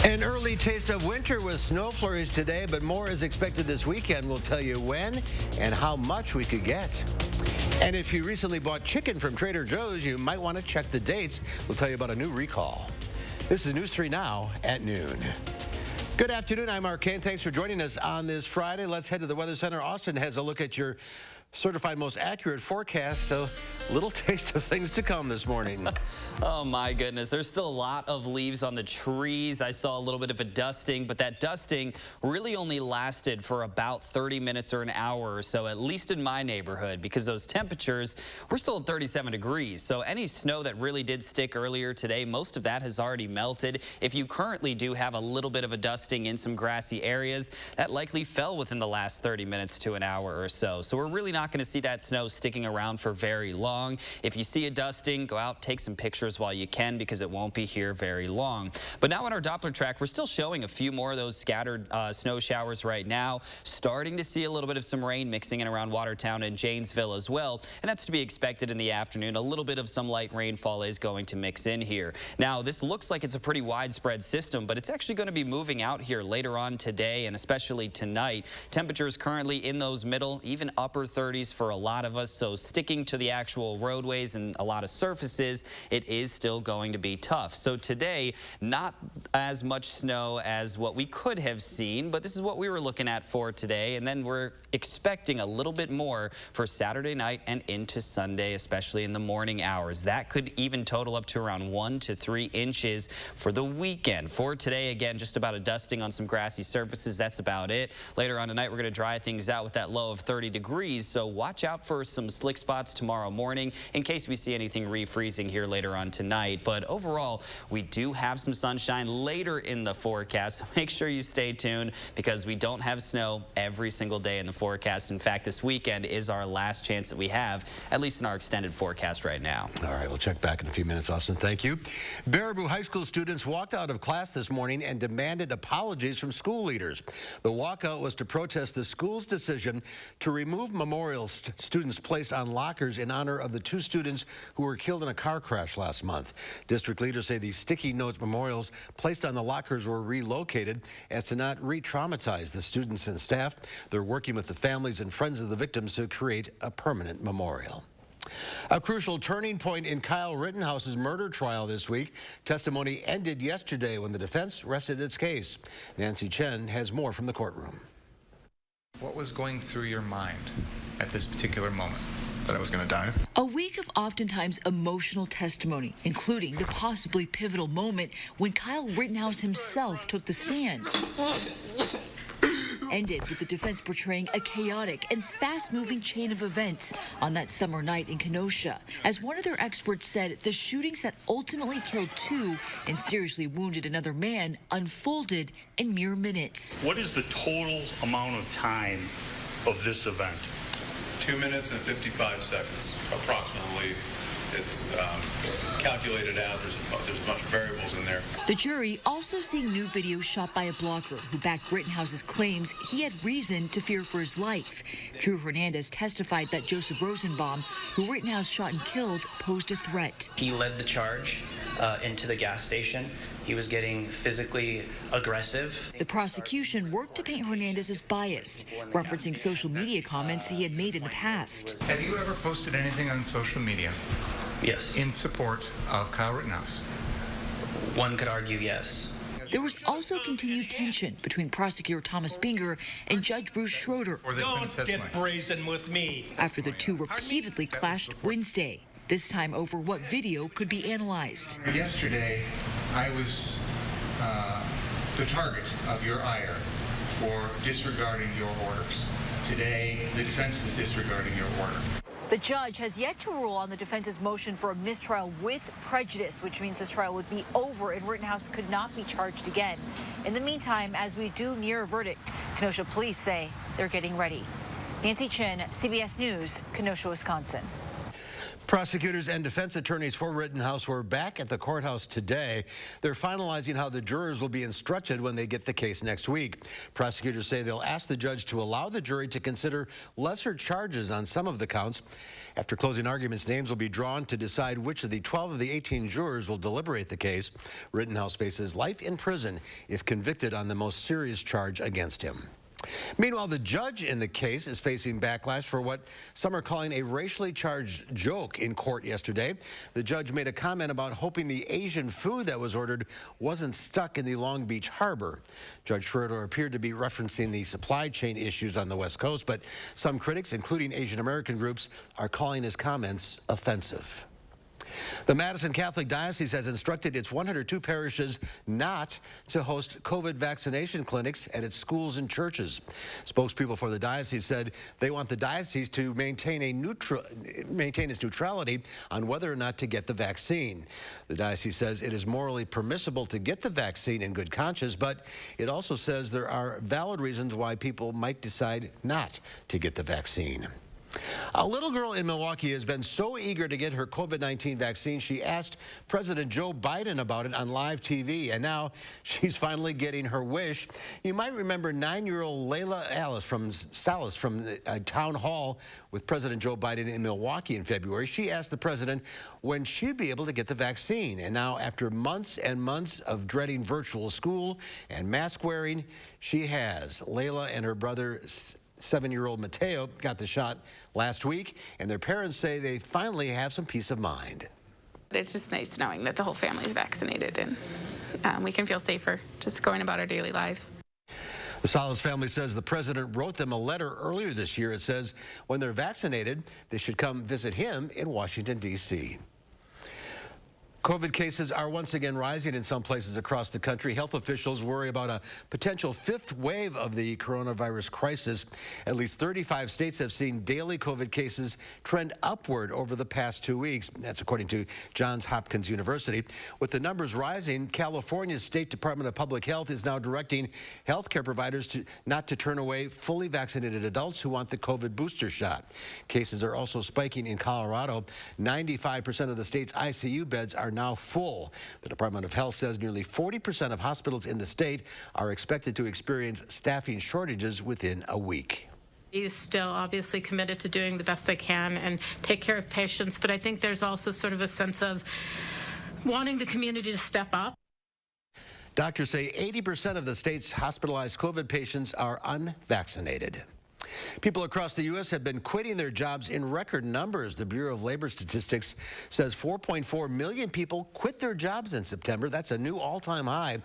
An early taste of winter with snow flurries today, but more is expected this weekend. We'll tell you when and how much we could get. And if you recently bought chicken from Trader Joe's, you might want to check the dates. We'll tell you about a new recall. This is News 3 Now at noon. Good afternoon. I'm Mark Kane. Thanks for joining us on this Friday. Let's head to the Weather Center. Austin has a look at your certified most accurate forecast. A little taste of things to come this morning. Oh my goodness, there's still a lot of leaves on the trees. I saw a little bit of a dusting, but that dusting really only lasted for about 30 minutes or an hour or so, at least in my neighborhood, because those temperatures were still at 37 degrees. So any snow that really did stick earlier today, most of that has already melted. If you currently do have a little bit of a dusting in some grassy areas, that likely fell within the last 30 minutes to an hour or so. So we're really not going to see that snow sticking around for very long. If you see a dusting, go out, take some pictures while you can, because it won't be here very long. But now on our Doppler track, we're still showing a few more of those scattered snow showers right now. Starting to see a little bit of some rain mixing in around Watertown and Janesville as well. And that's to be expected in the afternoon. A little bit of some light rainfall is going to mix in here. Now, this looks like it's a pretty widespread system, but it's actually going to be moving out here later on today and especially tonight. Temperatures currently in those middle, even upper 30s for a lot of us. So sticking to the actual roadways and a lot of surfaces, it is still going to be tough. So today, not as much snow as what we could have seen, but this is what we were looking at for today. And then we're expecting a little bit more for Saturday night and into Sunday, especially in the morning hours. That could even total up to around 1 to 3 inches for the weekend. For today, again, just about a dusting on some grassy surfaces. That's about it. Later on tonight, we're going to dry things out with that low of 30 degrees. So watch out for some slick spots tomorrow morning in case we see anything refreezing here later on tonight. But overall, we do have some sunshine later in the forecast. So make sure you stay tuned, because we don't have snow every single day in the forecast. In fact, this weekend is our last chance that we have, at least in our extended forecast right now. All right, we'll check back in a few minutes, Austin. Thank you. Baraboo High School students walked out of class this morning and demanded apologies from school leaders. The walkout was to protest the school's decision to remove memorials students placed on lockers in honor of the 2 students who were killed in a car crash last month. District leaders say these sticky note memorials placed on the lockers were relocated as to not re-traumatize the students and staff. They're working with the families and friends of the victims to create a permanent memorial. A crucial turning point in Kyle Rittenhouse's murder trial this week. Testimony ended yesterday when the defense rested its case. Nancy Chen has more from the courtroom. What was going through your mind at this particular moment? That I was going to die. A week of oftentimes emotional testimony, including the possibly pivotal moment when Kyle Rittenhouse himself took the stand. Ended with the defense portraying a chaotic and fast-moving chain of events on that summer night in Kenosha. As one of their experts said, the shootings that ultimately killed 2 and seriously wounded another man unfolded in mere minutes. What is the total amount of time of this event? 2 minutes and 55 seconds, approximately. It's calculated out. There's a bunch of variables in there. The jury also seeing new video shot by a blogger who backed Rittenhouse's claims he had reason to fear for his life. Drew Hernandez testified that Joseph Rosenbaum, who Rittenhouse shot and killed, posed a threat. He led the charge into the gas station. He was getting physically aggressive. The prosecution worked to paint Hernandez as biased, referencing social media comments he had made in the past. Have you ever posted anything on social media? Yes. In support of Kyle Rittenhouse? One could argue yes. There was also continued tension between prosecutor Thomas Binger and Judge Bruce Schroeder. Don't get brazen with me. After the 2 repeatedly clashed Wednesday, this time over what video could be analyzed. Yesterday, I was the target of your ire for disregarding your orders. Today, the defense is disregarding your order. The judge has yet to rule on the defense's motion for a mistrial with prejudice, which means this trial would be over and Rittenhouse could not be charged again. In the meantime, as we do near a verdict, Kenosha police say they're getting ready. Nancy Chen, CBS News, Kenosha, Wisconsin. Prosecutors and defense attorneys for Rittenhouse were back at the courthouse today. They're finalizing how the jurors will be instructed when they get the case next week. Prosecutors say they'll ask the judge to allow the jury to consider lesser charges on some of the counts. After closing arguments, names will be drawn to decide which of the 12 of the 18 jurors will deliberate the case. Rittenhouse faces life in prison if convicted on the most serious charge against him. Meanwhile, the judge in the case is facing backlash for what some are calling a racially charged joke in court yesterday. The judge made a comment about hoping the Asian food that was ordered wasn't stuck in the Long Beach harbor. Judge Schroeder appeared to be referencing the supply chain issues on the West Coast, but some critics, including Asian American groups, are calling his comments offensive. The Madison Catholic Diocese has instructed its 102 parishes not to host COVID vaccination clinics at its schools and churches. Spokespeople for the diocese said they want the diocese to maintain its neutrality on whether or not to get the vaccine. The diocese says it is morally permissible to get the vaccine in good conscience, but it also says there are valid reasons why people might decide not to get the vaccine. A little girl in Milwaukee has been so eager to get her COVID-19 vaccine, she asked President Joe Biden about it on live TV, and now she's finally getting her wish. You might remember 9-year-old Layla Salas from a town hall with President Joe Biden in Milwaukee in February. She asked the president when she'd be able to get the vaccine, and now after months and months of dreading virtual school and mask wearing, she has. Layla and her brother 7-year-old Mateo got the shot last week, and their parents say they finally have some peace of mind. It's just nice knowing that the whole family is vaccinated and we can feel safer just going about our daily lives. The Salas family says the president wrote them a letter earlier this year. It says when they're vaccinated, they should come visit him in Washington, D.C. COVID cases are once again rising in some places across the country. Health officials worry about a potential fifth wave of the coronavirus crisis. At least 35 states have seen daily COVID cases trend upward over the past 2 weeks. That's according to Johns Hopkins University. With the numbers rising, California's State Department of Public Health is now directing healthcare providers not to turn away fully vaccinated adults who want the COVID booster shot. Cases are also spiking in Colorado. 95% of the state's ICU beds are now full. The Department of Health says nearly 40% of hospitals in the state are expected to experience staffing shortages within a week. He's still obviously committed to doing the best they can and take care of patients, but I think there's also sort of a sense of wanting the community to step up. Doctors say 80% of the state's hospitalized COVID patients are unvaccinated. People across the U.S. have been quitting their jobs in record numbers. The Bureau of Labor Statistics says 4.4 million people quit their jobs in September. That's a new all-time high.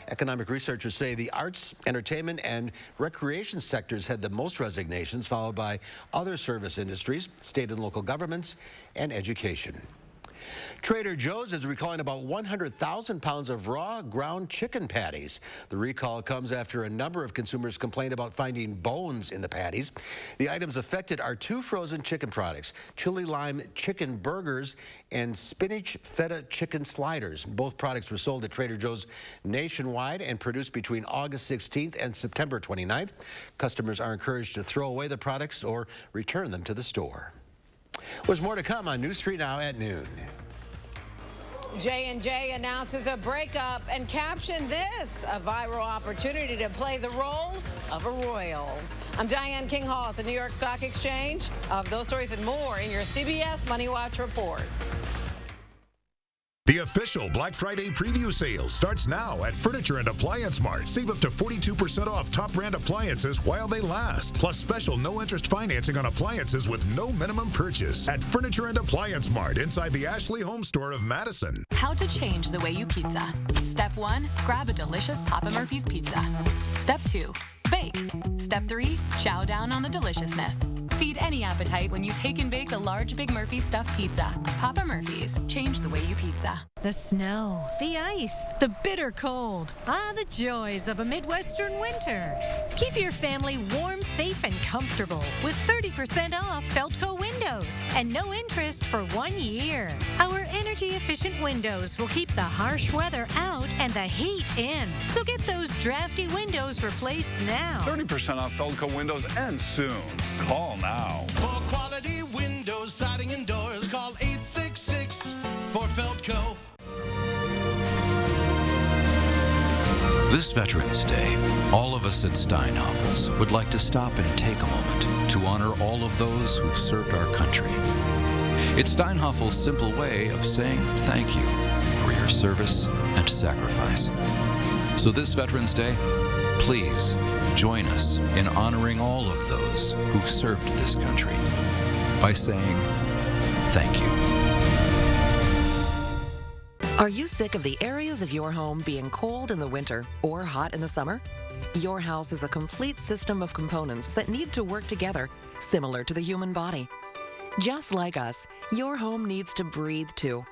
Economic researchers say the arts, entertainment, and recreation sectors had the most resignations, followed by other service industries, state and local governments, and education. Trader Joe's is recalling about 100,000 pounds of raw ground chicken patties. The recall comes after a number of consumers complained about finding bones in the patties. The items affected are 2 frozen chicken products, chili lime chicken burgers and spinach feta chicken sliders. Both products were sold at Trader Joe's nationwide and produced between August 16th and September 29th. Customers are encouraged to throw away the products or return them to the store. There's more to come on News 3 Now at noon. J&J announces a breakup and captioned this, a viral opportunity to play the role of a royal. I'm Diane King Hall at the New York Stock Exchange. Of those stories and more in your CBS Money Watch report. The official Black Friday preview sale starts now at Furniture and Appliance Mart. Save up to 42% off top brand appliances while they last. Plus special no-interest financing on appliances with no minimum purchase at Furniture and Appliance Mart inside the Ashley HOMESTORE of Madison. How to change the way you pizza. Step 1, grab a delicious Papa Murphy's pizza. Step 2, bake. Step 3, chow down on the deliciousness. Feed any appetite when you take and bake a large Big Murphy stuffed pizza. Papa Murphy's, change the way you pizza. The snow, the ice, the bitter cold. The joys of a Midwestern winter. Keep your family warm, safe, and comfortable with 30% off Feltco windows and no interest for 1 year. Our energy-efficient windows will keep the harsh weather out and the heat in. So get those drafty windows replaced now. 30% off Feltco windows ends soon. Call now. For quality windows, siding, and doors, call 8 for Feldco. This Veterans Day, all of us at Steinhoffels would like to stop and take a moment to honor all of those who've served our country. It's Steinhoffels' simple way of saying thank you for your service and sacrifice. So this Veterans Day, please join us in honoring all of those who've served this country by saying thank you. Are you sick of the areas of your home being cold in the winter or hot in the summer? Your house is a complete system of components that need to work together, similar to the human body. Just like us, your home needs to breathe too.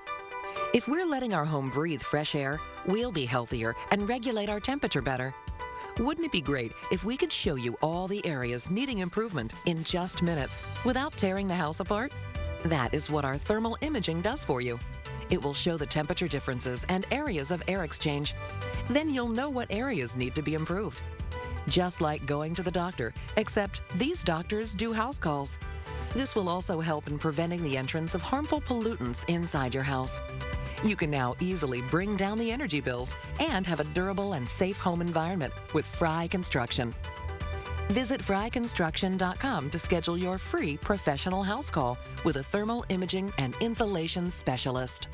If we're letting our home breathe fresh air, we'll be healthier and regulate our temperature better. Wouldn't it be great if we could show you all the areas needing improvement in just minutes without tearing the house apart? That is what our thermal imaging does for you. It will show the temperature differences and areas of air exchange. Then you'll know what areas need to be improved. Just like going to the doctor, except these doctors do house calls. This will also help in preventing the entrance of harmful pollutants inside your house. You can now easily bring down the energy bills and have a durable and safe home environment with Fry Construction. Visit fryconstruction.com to schedule your free professional house call with a thermal imaging and insulation specialist.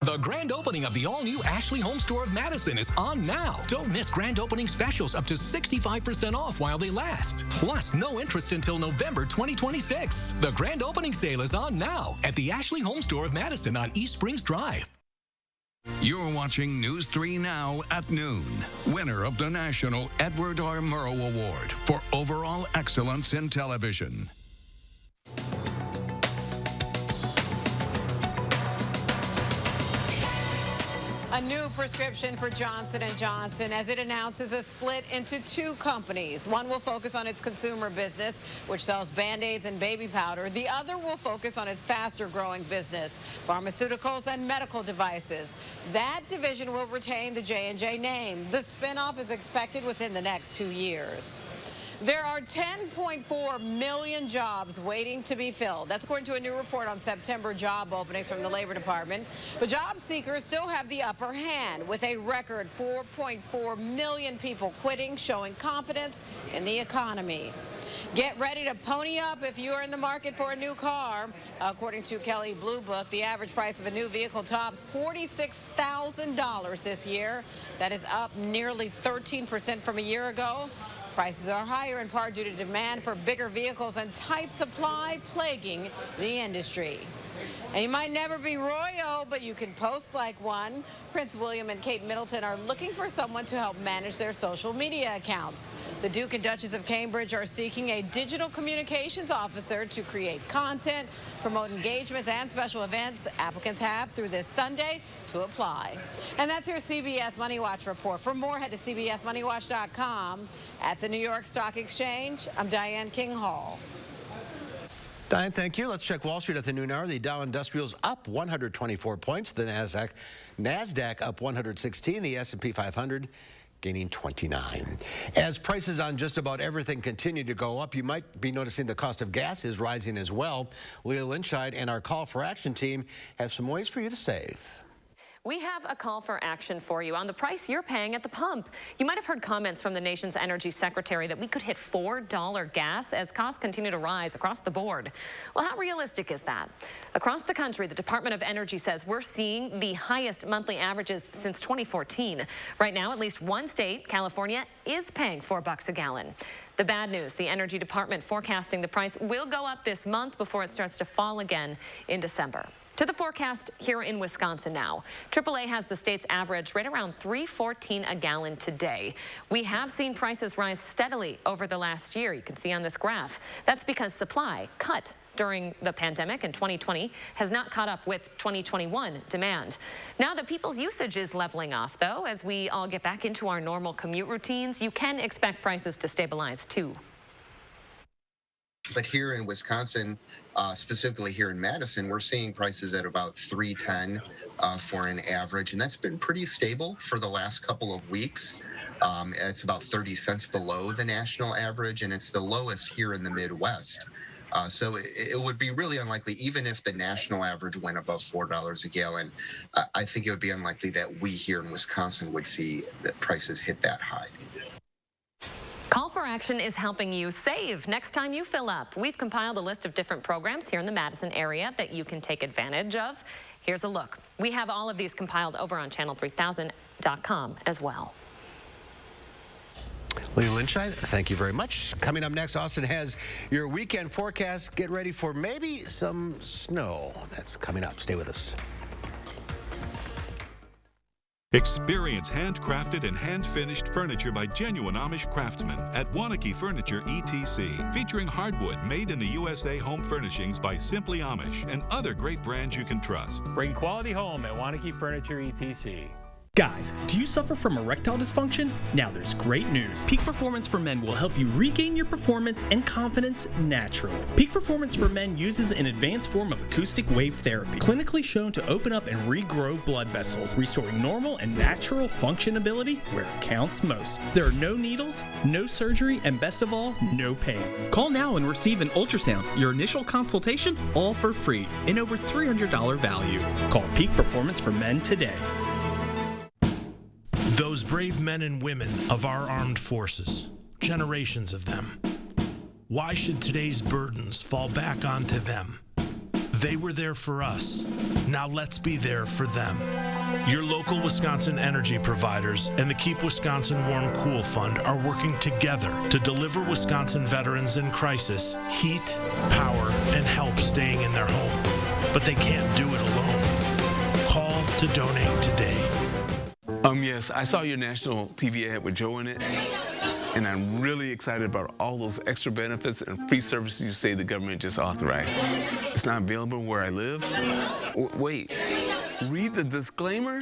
The grand opening of the all-new Ashley HOMESTORE of Madison is on now. Don't miss grand opening specials up to 65% off while they last. Plus, no interest until November 2026. The grand opening sale is on now at the Ashley HOMESTORE of Madison on East Springs Drive. You're watching News 3 Now at noon. Winner of the National Edward R. Murrow Award for Overall Excellence in Television. A new prescription for Johnson & Johnson as it announces a split into two companies. One will focus on its consumer business, which sells Band-Aids and baby powder. The other will focus on its faster-growing business, pharmaceuticals and medical devices. That division will retain the J&J name. The spinoff is expected within the next 2 years. There are 10.4 million jobs waiting to be filled. That's according to a new report on September job openings from the Labor Department. But job seekers still have the upper hand with a record 4.4 million people quitting, showing confidence in the economy. Get ready to pony up if you are in the market for a new car. According to Kelley Blue Book, the average price of a new vehicle tops $46,000 this year. That is up nearly 13% from a year ago. Prices are higher in part due to demand for bigger vehicles and tight supply plaguing the industry. And you might never be royal, but you can post like one. Prince William and Kate Middleton are looking for someone to help manage their social media accounts. The Duke and Duchess of Cambridge are seeking a digital communications officer to create content, promote engagements, and special events. Applicants have through this Sunday to apply. And that's your CBS Money Watch report. For more, head to cbsmoneywatch.com. At the New York Stock Exchange, I'm Diane King Hall. Diane, thank you. Let's check Wall Street at the noon hour. The Dow Industrials up 124 points. The NASDAQ up 116. The S&P 500 gaining 29. As prices on just about everything continue to go up, you might be noticing the cost of gas is rising as well. Leah Lynchide and our Call for Action team have some ways for you to save. We have a call for action for you on the price you're paying at the pump. You might have heard comments from the nation's energy secretary that we could hit $4 gas as costs continue to rise across the board. Well, how realistic is that? Across the country, the Department of Energy says we're seeing the highest monthly averages since 2014. Right now, at least one state, California, is paying $4 a gallon. The bad news, the Energy Department forecasting the price will go up this month before it starts to fall again in December. To the forecast here in Wisconsin now. AAA has the state's average right around $3.14 a gallon today. We have seen prices rise steadily over the last year. You can see on this graph. That's because supply cut during the pandemic in 2020 has not caught up with 2021 demand. Now that people's usage is leveling off, though, as we all get back into our normal commute routines, you can expect prices to stabilize, too. But here in Wisconsin, specifically here in Madison, we're seeing prices at about $3.10 for an average, and that's been pretty stable for the last couple of weeks. It's about 30 cents below the national average, and it's the lowest here in the Midwest. So it would be really unlikely, even if the national average went above $4 a gallon, I think it would be unlikely that we here in Wisconsin would see that prices hit that high. Call for Action is helping you save next time you fill up. We've compiled a list of different programs here in the Madison area that you can take advantage of. Here's a look. We have all of these compiled over on channel3000.com as well. Lee Lynchide, thank you very much. Coming up next, Austin has your weekend forecast. Get ready for maybe some snow. That's coming up. Stay with us. Experience handcrafted and hand-finished furniture by genuine Amish craftsmen at Wanakee Furniture ETC, featuring hardwood made in the USA home furnishings by Simply Amish and other great brands you can trust. Bring quality home at Wanakee Furniture ETC. Guys, do you suffer from erectile dysfunction? Now there's great news. Peak Performance for Men will help you regain your performance and confidence naturally. Peak Performance for Men uses an advanced form of acoustic wave therapy, clinically shown to open up and regrow blood vessels, restoring normal and natural functionability where it counts most. There are no needles, no surgery, and best of all, no pain. Call now and receive an ultrasound, your initial consultation, all for free, and over $300 value. Call Peak Performance for Men today. Those brave men and women of our armed forces, generations of them. Why should today's burdens fall back onto them? They were there for us. Now let's be there for them. Your local Wisconsin energy providers and the Keep Wisconsin Warm Cool Fund are working together to deliver Wisconsin veterans in crisis heat, power, and help staying in their home. But they can't do it alone. Call to donate today. Yes, I saw your national TV ad with Joe in it, and I'm really excited about all those extra benefits and free services you say the government just authorized. It's not available where I live. Wait, read the disclaimer?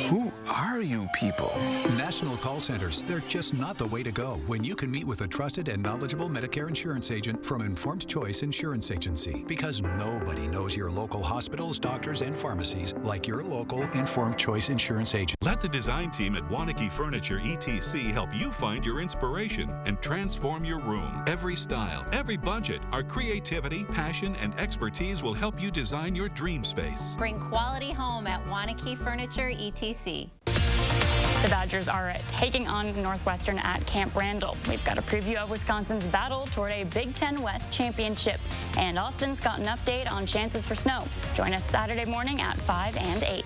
Who are you people? National call centers, they're just not the way to go when you can meet with a trusted and knowledgeable Medicare insurance agent from Informed Choice Insurance Agency. Because nobody knows your local hospitals, doctors, and pharmacies like your local Informed Choice Insurance agent. Let the design team at Wanakee Furniture ETC help you find your inspiration and transform your room. Every style, every budget, our creativity, passion, and expertise will help you design your dream space. Bring quality home at Wanakee Furniture ETC. The Badgers are taking on Northwestern at Camp Randall. We've got a preview of Wisconsin's battle toward a Big Ten West championship. And Austin's got an update on chances for snow. Join us Saturday morning at 5 and 8.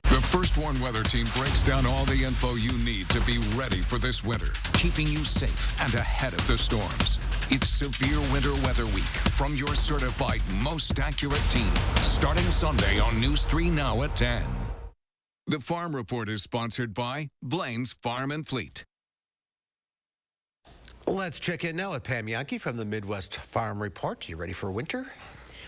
The First Warn Weather Team breaks down all the info you need to be ready for this winter, keeping you safe and ahead of the storms. It's Severe Winter Weather Week from your certified most accurate team, starting Sunday on News 3 Now at 10. The Farm Report is sponsored by Blaine's Farm and Fleet. Let's check in now with Pam Yankee from the Midwest Farm Report. You ready for winter?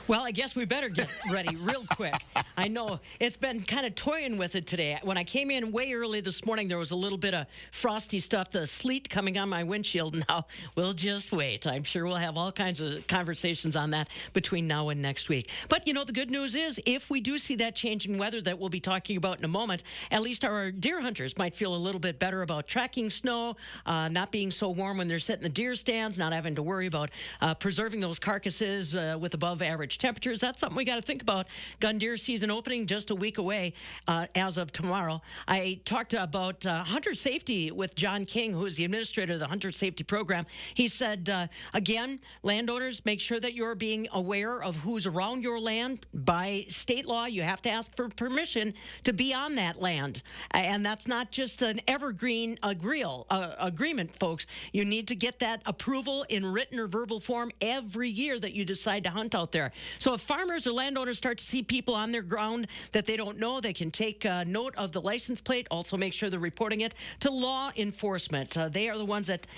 Well, I guess we better get ready real quick. I know it's been kind of toying with it today. When I came in way early this morning, there was a little bit of frosty stuff, the sleet coming on my windshield. Now, we'll just wait. I'm sure we'll have all kinds of conversations on that between now and next week. But, you know, the good news is if we do see that change in weather that we'll be talking about in a moment, at least our deer hunters might feel a little bit better about tracking snow, not being so warm when they're sitting in the deer stands, not having to worry about preserving those carcasses with above average temperatures. That's something we got to think about. Gun deer season opening just a week away as of tomorrow. I talked about hunter safety with John King, who is the administrator of the Hunter Safety Program. He said, again, landowners, make sure that you're being aware of who's around your land. By state law, you have to ask for permission to be on that land. And that's not just an evergreen agreement, folks. You need to get that approval in written or verbal form every year that you decide to hunt out there. So if farmers or landowners start to see people on their ground that they don't know, they can take note of the license plate. Also make sure they're reporting it to law enforcement. They are the ones that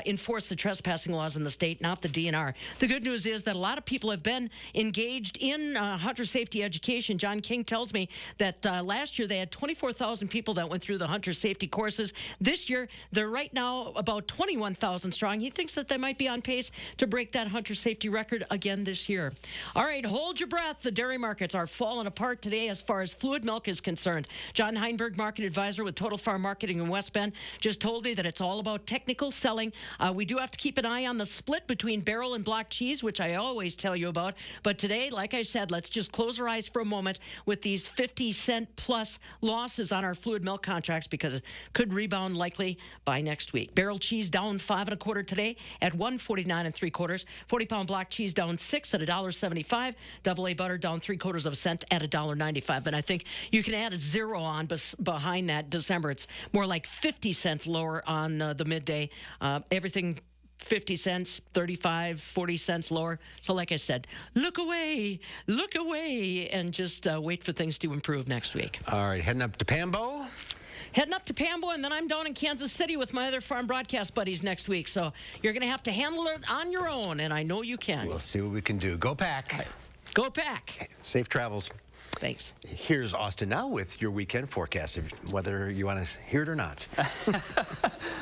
enforce the trespassing laws in the state, not the DNR. The good news is that a lot of people have been engaged in hunter safety education. John King tells me that last year they had 24,000 people that went through the hunter safety courses. This year, they're right now about 21,000 strong. He thinks that they might be on pace to break that hunter safety record again this year. All right, hold your breath. The dairy markets are falling apart today as far as fluid milk is concerned. John Heinberg, market advisor with Total Farm Marketing in West Bend, just told me that it's all about technical selling. We do have to keep an eye on the split between barrel and block cheese, which I always tell you about. But today, like I said, let's just close our eyes for a moment with these 50-cent plus losses on our fluid milk contracts because it could rebound likely by next week. Barrel cheese down 5 1/4 today at $1.49 3/4. 40-pound block cheese down 6 at $1.75. AA butter down 3/4 cent at $1.95. And I think you can add a zero on behind that December. It's more like 50 cents lower on the midday. Everything 50 cents, 35, 40 cents lower. So like I said, look away, and just wait for things to improve next week. All right, heading up to Pambo. Heading up to Pambo, and then I'm down in Kansas City with my other farm broadcast buddies next week. So you're going to have to handle it on your own, and I know you can. We'll see what we can do. Go Pack. Right. Go Pack. Safe travels. Thanks. Here's Austin now with your weekend forecast, whether you want to hear it or not.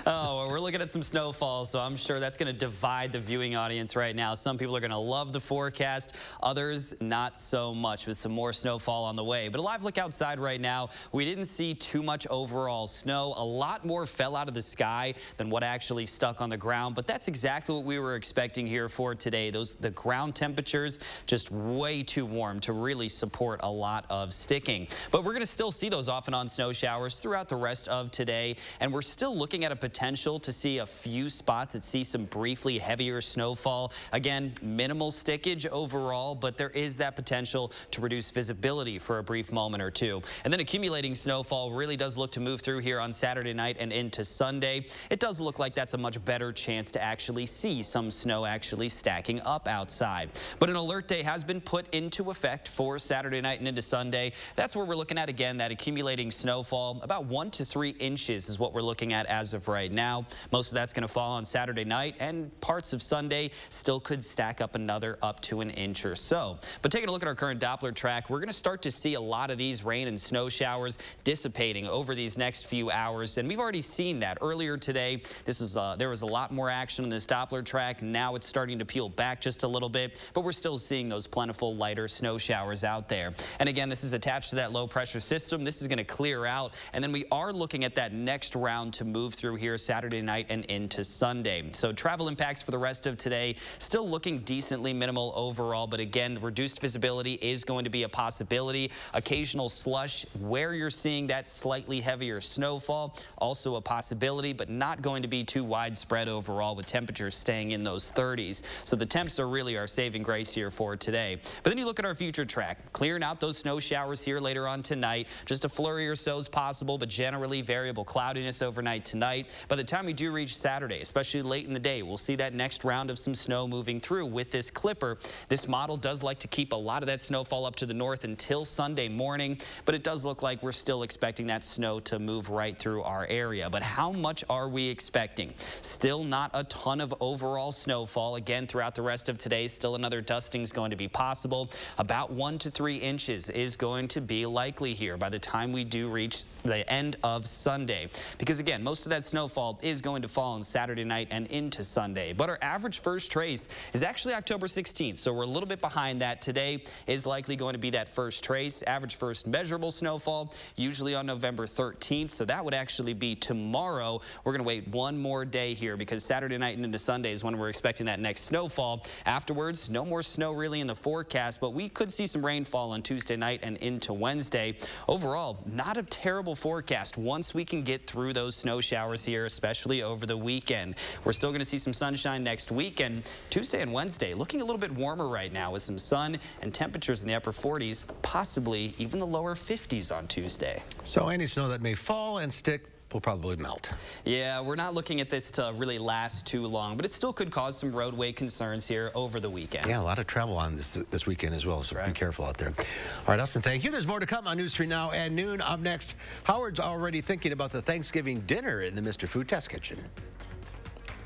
Oh, well, we're looking at some snowfall, so I'm sure that's going to divide the viewing audience right now. Some people are going to love the forecast, others not so much, with some more snowfall on the way. But a live look outside right now, we didn't see too much overall snow. A lot more fell out of the sky than what actually stuck on the ground, but that's exactly what we were expecting here for today. The ground temperatures just way too warm to really support a lot of sticking. But we're going to still see those off and on snow showers throughout the rest of today, and we're still looking at a potential to see a few spots that see some briefly heavier snowfall. Again, minimal stickage overall, but there is that potential to reduce visibility for a brief moment or two. And then accumulating snowfall really does look to move through here on Saturday night and into Sunday. It does look like that's a much better chance to actually see some snow actually stacking up outside. But an alert day has been put into effect for Saturday night and into Sunday. That's where we're looking at, again, that accumulating snowfall. About 1 to 3 inches is what we're looking at as of right now. Most of that's going to fall on Saturday night, and parts of Sunday still could stack up another up to an inch or so. But taking a look at our current Doppler track, we're going to start to see a lot of these rain and snow showers dissipating over these next few hours, and we've already seen that earlier today. There was a lot more action on this Doppler track. Now it's starting to peel back just a little bit, but we're still seeing those plentiful lighter snow showers out there. And again, this is attached to that low pressure system. This is going to clear out, and then we are looking at that next round to move through here Saturday night and into Sunday. So travel impacts for the rest of today still looking decently minimal overall, but again, reduced visibility is going to be a possibility. Occasional slush where you're seeing that slightly heavier snowfall, also a possibility, but not going to be too widespread overall, with temperatures staying in those 30s. So the temps are really our saving grace here for today. But then you look at our future track, clearing out those snow showers here later on tonight. Just a flurry or so is possible, but generally variable cloudiness overnight tonight. By the time we do reach Saturday, especially late in the day, we'll see that next round of some snow moving through with this clipper. This model does like to keep a lot of that snowfall up to the north until Sunday morning, but it does look like we're still expecting that snow to move right through our area. But how much are we expecting? Still not a ton of overall snowfall. Again, throughout the rest of today, still another dusting is going to be possible. About 1 to 3 inches is going to be likely here by the time we do reach the end of Sunday. Because again, most of that snowfall is going to fall on Saturday night and into Sunday. But our average first trace is actually October 16th, so we're a little bit behind that. Today is likely going to be that first trace. Average first measurable snowfall usually on November 13th, so that would actually be tomorrow. We're going to wait one more day here because Saturday night and into Sunday is when we're expecting that next snowfall. Afterwards, no more snow really in the forecast, but we could see some rainfall on Tuesday night and into Wednesday. Overall, not a terrible forecast once we can get through those snow showers here, especially over the weekend. We're still going to see some sunshine next week, and Tuesday and Wednesday looking a little bit warmer right now with some sun and temperatures in the upper 40s, possibly even the lower 50s on Tuesday. So any snow that may fall and stick will probably melt. Yeah, we're not looking at this to really last too long, but it still could cause some roadway concerns here over the weekend. Yeah, a lot of travel on this weekend as well, so be careful out there. All right, Austin, thank you. There's more to come on News 3 Now and noon. Up next, Howard's already thinking about the Thanksgiving dinner in the Mr. Food Test Kitchen.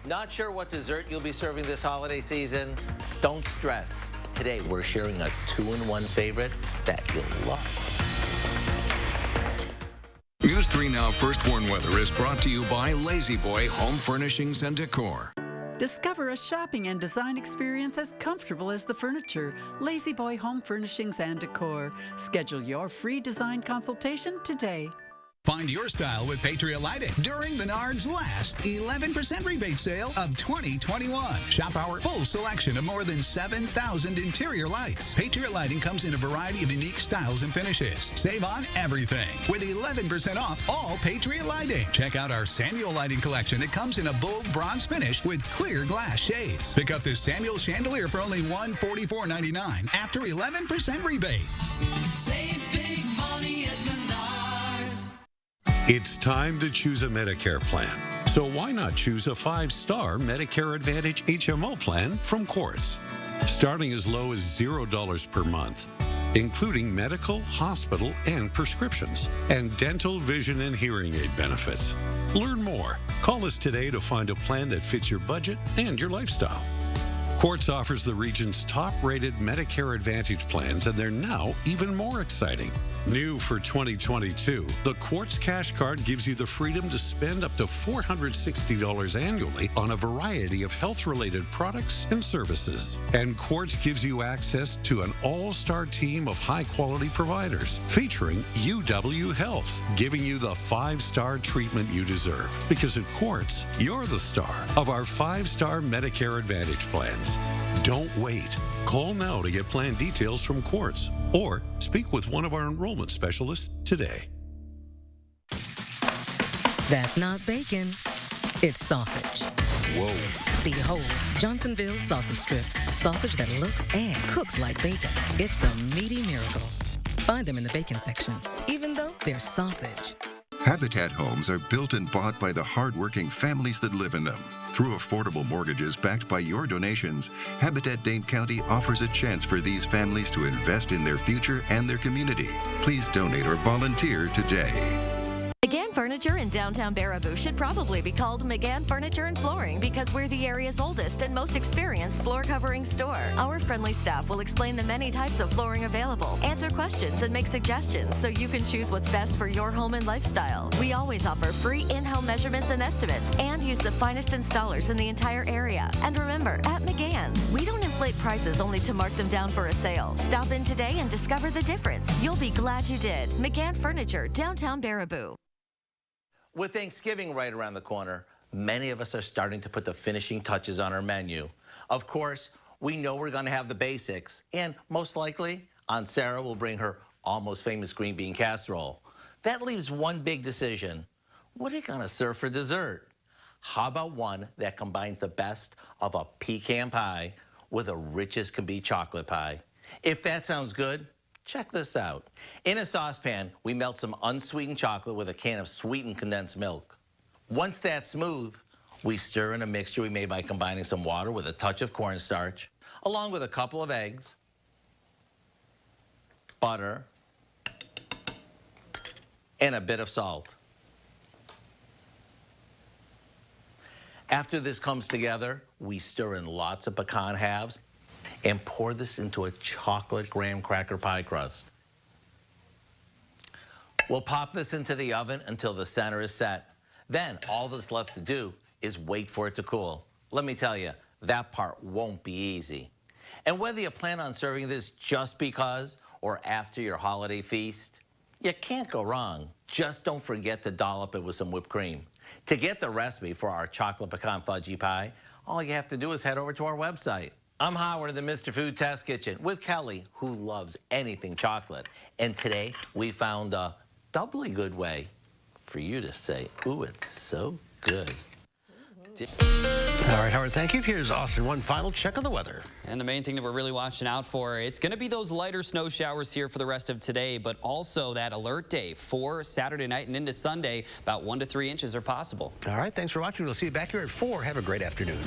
Not sure what dessert you'll be serving this holiday season? Don't stress. Today, we're sharing a 2-in-1 favorite that you'll love. News 3 Now First Warn Weather is brought to you by Lazy Boy Home Furnishings and Decor. Discover a shopping and design experience as comfortable as the furniture. Lazy Boy Home Furnishings and Decor. Schedule your free design consultation today. Find your style with Patriot Lighting during Menard's last 11% rebate sale of 2021. Shop our full selection of more than 7,000 interior lights. Patriot Lighting comes in a variety of unique styles and finishes. Save on everything with 11% off all Patriot Lighting. Check out our Samuel Lighting collection that comes in a bold bronze finish with clear glass shades. Pick up this Samuel chandelier for only $144.99 after 11% rebate. Save big money at Menards. It's time to choose a Medicare plan. So why not choose a 5-star Medicare Advantage HMO plan from Quartz? Starting as low as $0 per month, including medical, hospital, and prescriptions, and dental, vision, and hearing aid benefits. Learn more. Call us today to find a plan that fits your budget and your lifestyle. Quartz offers the region's top-rated Medicare Advantage plans, and they're now even more exciting. New for 2022, the Quartz CashCard gives you the freedom to spend up to $460 annually on a variety of health-related products and services. And Quartz gives you access to an all-star team of high-quality providers, featuring UW Health, giving you the 5-star treatment you deserve. Because at Quartz, you're the star of our 5-star Medicare Advantage plans. Don't wait. Call now to get plan details from Quartz or speak with one of our enrollment specialists today. That's not bacon. It's sausage. Whoa. Behold, Johnsonville sausage strips. Sausage that looks and cooks like bacon. It's a meaty miracle. Find them in the bacon section, even though they're sausage. Habitat homes are built and bought by the hardworking families that live in them. Through affordable mortgages backed by your donations, Habitat Dane County offers a chance for these families to invest in their future and their community. Please donate or volunteer today. McGann Furniture in downtown Baraboo should probably be called McGann Furniture and Flooring because we're the area's oldest and most experienced floor covering store. Our friendly staff will explain the many types of flooring available, answer questions, and make suggestions so you can choose what's best for your home and lifestyle. We always offer free in-home measurements and estimates and use the finest installers in the entire area. And remember, at McGann, we don't inflate prices only to mark them down for a sale. Stop in today and discover the difference. You'll be glad you did. McGann Furniture, downtown Baraboo. With Thanksgiving right around the corner, many of us are starting to put the finishing touches on our menu. Of course, we know we're going to have the basics, and most likely, Aunt Sarah will bring her almost famous green bean casserole. That leaves one big decision. What are you going to serve for dessert? How about one that combines the best of a pecan pie with a rich as can be chocolate pie? If that sounds good, check this out. In a saucepan, we melt some unsweetened chocolate with a can of sweetened condensed milk. Once that's smooth, we stir in a mixture we made by combining some water with a touch of cornstarch, along with a couple of eggs, butter, and a bit of salt. After this comes together, we stir in lots of pecan halves and pour this into a chocolate graham cracker pie crust. We'll pop this into the oven until the center is set. Then all that's left to do is wait for it to cool. Let me tell you, that part won't be easy. And whether you plan on serving this just because or after your holiday feast, you can't go wrong. Just don't forget to dollop it with some whipped cream. To get the recipe for our chocolate pecan fudgy pie, all you have to do is head over to our website. I'm Howard in the Mr. Food Test Kitchen with Kelly, who loves anything chocolate. And today, we found a doubly good way for you to say, ooh, it's so good. All right, Howard, thank you. Here's Austin, one final check of the weather. And the main thing that we're really watching out for, it's going to be those lighter snow showers here for the rest of today, but also that alert day for Saturday night and into Sunday, about 1 to 3 inches are possible. All right, thanks for watching. We'll see you back here at 4. Have a great afternoon.